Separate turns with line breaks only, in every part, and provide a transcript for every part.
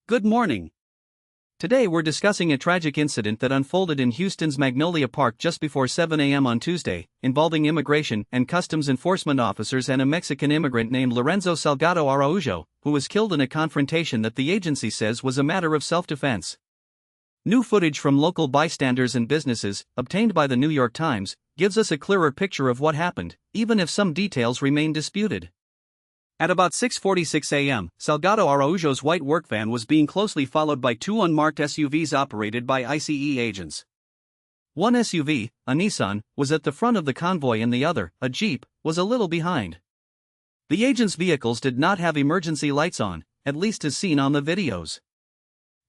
Good morning. Today we're discussing a tragic incident that unfolded in Houston's Magnolia Park just before 7 a.m. on Tuesday, involving immigration and customs enforcement officers and a Mexican immigrant named Lorenzo Salgado Araujo, who was killed in a confrontation that the agency says was a matter of self-defense. New footage from local bystanders and businesses, obtained by the New York Times, gives us a clearer picture of what happened, even if some details remain disputed. At about 6:46 a.m., Salgado Araujo's white work van was being closely followed by two unmarked SUVs operated by ICE agents. One SUV, a Nissan, was at the front of the convoy and the other, a Jeep, was a little behind. The agents' vehicles did not have emergency lights on, at least as seen on the videos.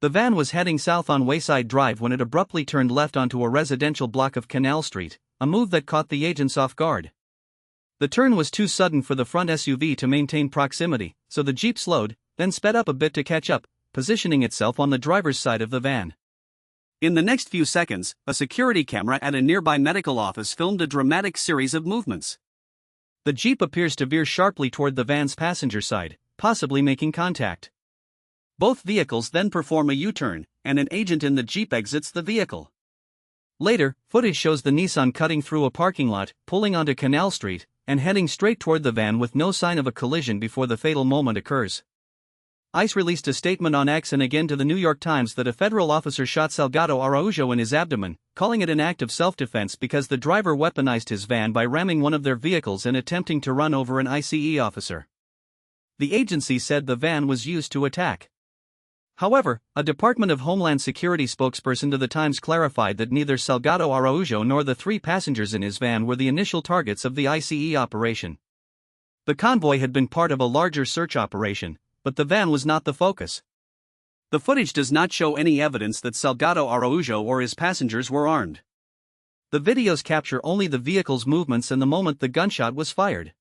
The van was heading south on Wayside Drive when it abruptly turned left onto a residential block of Canal Street, a move that caught the agents off guard. The turn was too sudden for the front SUV to maintain proximity, so the Jeep slowed, then sped up a bit to catch up, positioning itself on the driver's side of the van. In the next few seconds, a security camera at a nearby medical office filmed a dramatic series of movements. The Jeep appears to veer sharply toward the van's passenger side, possibly making contact. Both vehicles then perform a U-turn, and an agent in the Jeep exits the vehicle. Later, footage shows the Nissan cutting through a parking lot, pulling onto Canal Street, and heading straight toward the van with no sign of a collision before the fatal moment occurs. ICE released a statement on X and again to the New York Times that a federal officer shot Salgado Araujo in his abdomen, calling it an act of self-defense because the driver weaponized his van by ramming one of their vehicles and attempting to run over an ICE officer. The agency said the van was used to attack. However, a Department of Homeland Security spokesperson to the Times clarified that neither Salgado Araujo nor the three passengers in his van were the initial targets of the ICE operation. The convoy had been part of a larger search operation, but the van was not the focus. The footage does not show any evidence that Salgado Araujo or his passengers were armed. The videos capture only the vehicle's movements and the moment the gunshot was fired.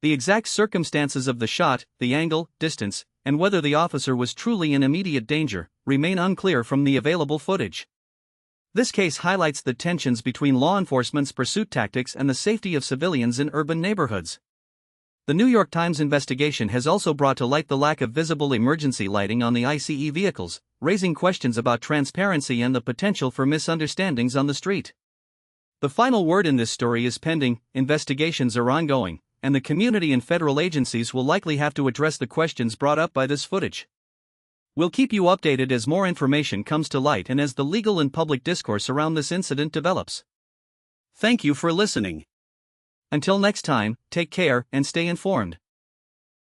The exact circumstances of the shot, the angle, distance, and whether the officer was truly in immediate danger, remain unclear from the available footage. This case highlights the tensions between law enforcement's pursuit tactics and the safety of civilians in urban neighborhoods. The New York Times investigation has also brought to light the lack of visible emergency lighting on the ICE vehicles, raising questions about transparency and the potential for misunderstandings on the street. The final word in this story is pending, investigations are ongoing, and the community and federal agencies will likely have to address the questions brought up by this footage. We'll keep you updated as more information comes to light and as the legal and public discourse around this incident develops. Thank you for listening. Until next time, take care and stay informed.